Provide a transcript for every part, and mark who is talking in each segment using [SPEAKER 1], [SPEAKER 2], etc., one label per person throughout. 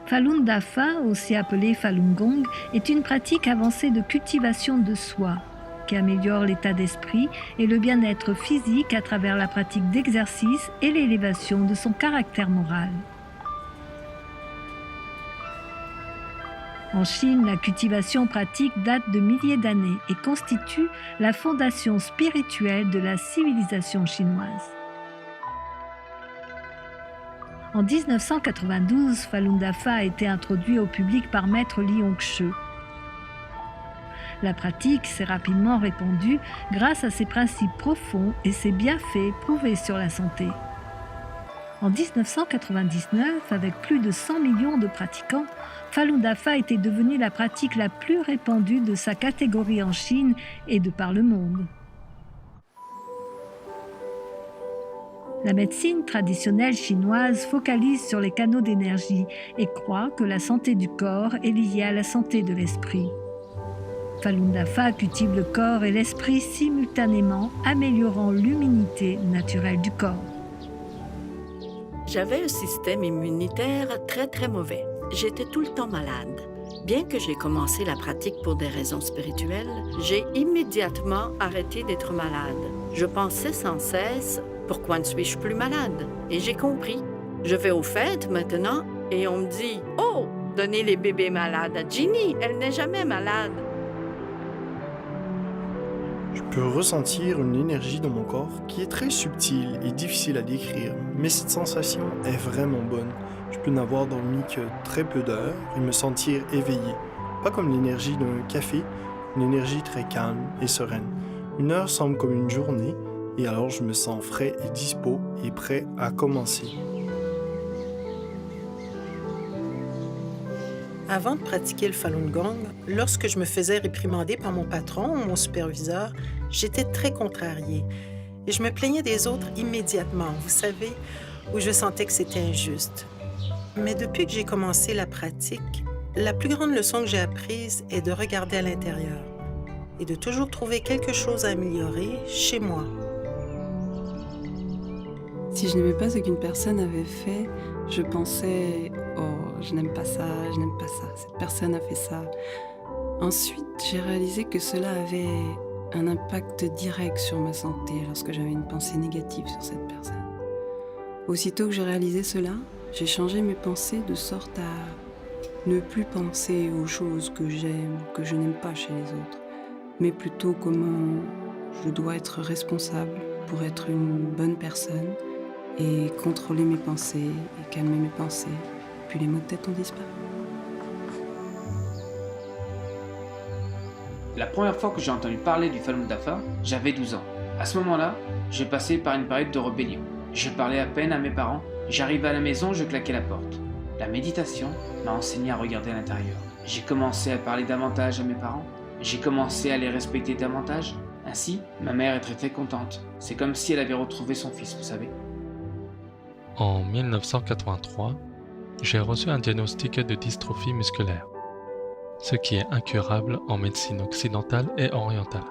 [SPEAKER 1] Falun Dafa, aussi appelé Falun Gong, est une pratique avancée de cultivation de soi, qui améliore l'état d'esprit et le bien-être physique à travers la pratique d'exercice et l'élévation de son caractère moral. En Chine, la cultivation pratique date de milliers d'années et constitue la fondation spirituelle de la civilisation chinoise. En 1992, Falun Dafa a été introduit au public par Maître Li Hongzhi. La pratique s'est rapidement répandue grâce à ses principes profonds et ses bienfaits prouvés sur la santé. En 1999, avec plus de 100 millions de pratiquants, Falun Dafa était devenue la pratique la plus répandue de sa catégorie en Chine et de par le monde. La médecine traditionnelle chinoise focalise sur les canaux d'énergie et croit que la santé du corps est liée à la santé de l'esprit. Falun Dafa cultive le corps et l'esprit simultanément, améliorant l'immunité naturelle du corps.
[SPEAKER 2] J'avais un système immunitaire très mauvais. J'étais tout le temps malade. Bien que j'ai commencé la pratique pour des raisons spirituelles, j'ai immédiatement arrêté d'être malade. Je pensais sans cesse, pourquoi ne suis-je plus malade? Et j'ai compris. Je vais aux fêtes maintenant et on me dit, oh, donnez les bébés malades à Ginny, elle n'est jamais malade.
[SPEAKER 3] Je peux ressentir une énergie dans mon corps qui est très subtile et difficile à décrire, mais cette sensation est vraiment bonne. Je peux n'avoir dormi que très peu d'heures et me sentir éveillé. Pas comme l'énergie d'un café, une énergie très calme et sereine. Une heure semble comme une journée et alors je me sens frais et dispo et prêt à commencer.
[SPEAKER 4] Avant de pratiquer le Falun Gong, lorsque je me faisais réprimander par mon patron ou mon superviseur, j'étais très contrariée. Et je me plaignais des autres immédiatement, vous savez, où je sentais que c'était injuste. Mais depuis que j'ai commencé la pratique, la plus grande leçon que j'ai apprise est de regarder à l'intérieur et de toujours trouver quelque chose à améliorer chez moi.
[SPEAKER 5] Si je n'aimais pas ce qu'une personne avait fait, je pensais « Oh, je n'aime pas ça, cette personne a fait ça ». Ensuite, j'ai réalisé que cela avait un impact direct sur ma santé lorsque j'avais une pensée négative sur cette personne. Aussitôt que j'ai réalisé cela, j'ai changé mes pensées de sorte à ne plus penser aux choses que j'aime, que je n'aime pas chez les autres, mais plutôt comment je dois être responsable pour être une bonne personne et contrôler mes pensées et calmer mes pensées. Puis les maux de tête ont disparu.
[SPEAKER 6] La première fois que j'ai entendu parler du Falun Dafa, j'avais 12 ans. À ce moment-là, j'ai passé par une période de rébellion. Je parlais à peine à mes parents, j'arrivais à la maison, je claquais la porte. La méditation m'a enseigné à regarder à l'intérieur. J'ai commencé à parler davantage à mes parents, j'ai commencé à les respecter davantage. Ainsi, ma mère est très contente. C'est comme si elle avait retrouvé son fils, vous savez.
[SPEAKER 7] En 1983, j'ai reçu un diagnostic de dystrophie musculaire, ce qui est incurable en médecine occidentale et orientale.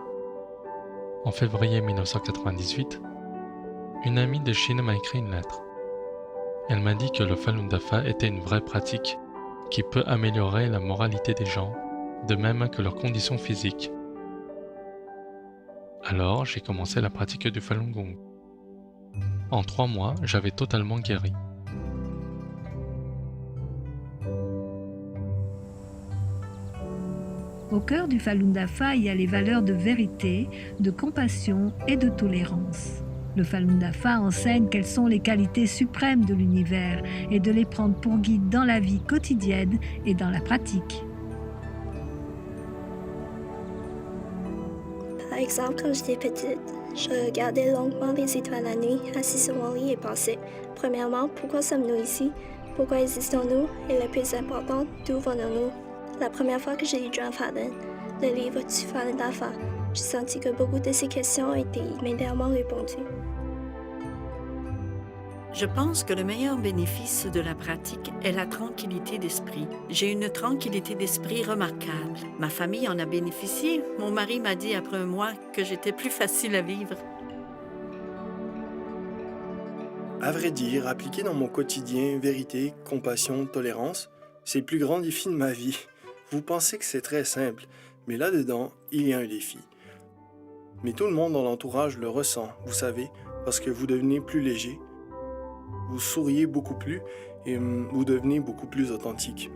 [SPEAKER 7] En février 1998, une amie de Chine m'a écrit une lettre. Elle m'a dit que le Falun Dafa était une vraie pratique qui peut améliorer la moralité des gens, de même que leurs conditions physiques. Alors, j'ai commencé la pratique du Falun Gong. En 3 mois, j'avais totalement guéri.
[SPEAKER 1] Au cœur du Falun Dafa, il y a les valeurs de vérité, de compassion et de tolérance. Le Falun Dafa enseigne quelles sont les qualités suprêmes de l'univers et de les prendre pour guide dans la vie quotidienne et dans la pratique.
[SPEAKER 8] Par exemple, quand j'étais petite, je regardais longuement les étoiles la nuit, assis sur mon lit et pensais, premièrement, pourquoi sommes-nous ici? Pourquoi existons-nous? Et le plus important, d'où venons-nous? La première fois que j'ai lu John Fallon, le livre du Falun Dafa, j'ai senti que beaucoup de ces questions étaient immédiatement répondues.
[SPEAKER 2] Je pense que le meilleur bénéfice de la pratique est la tranquillité d'esprit. J'ai une tranquillité d'esprit remarquable. Ma famille en a bénéficié. Mon mari m'a dit après un mois que j'étais plus facile à vivre.
[SPEAKER 3] À vrai dire, appliquer dans mon quotidien vérité, compassion, tolérance, C'est le plus grand défi de ma vie. Vous pensez que c'est très simple, mais là-dedans, il y a un défi. Mais tout le monde dans l'entourage le ressent, vous savez, parce que vous devenez plus léger, vous souriez beaucoup plus et vous devenez beaucoup plus authentique.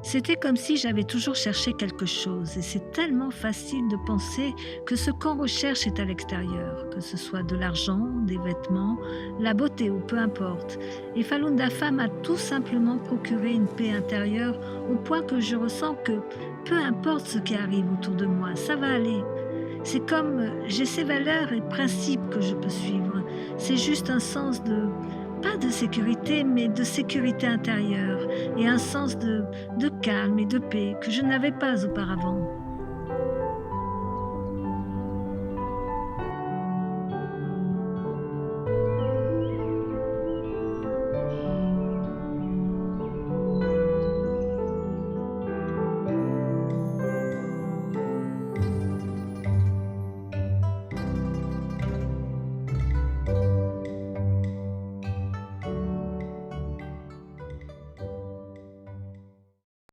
[SPEAKER 1] C'était comme si j'avais toujours cherché quelque chose et c'est tellement facile de penser que ce qu'on recherche est à l'extérieur, que ce soit de l'argent, des vêtements, la beauté ou peu importe. Et Falun Dafa m'a tout simplement procuré une paix intérieure au point que je ressens que peu importe ce qui arrive autour de moi, ça va aller. C'est comme j'ai ces valeurs et principes que je peux suivre. C'est juste un sens de... pas de sécurité, mais de sécurité intérieure et un sens de calme et de paix que je n'avais pas auparavant.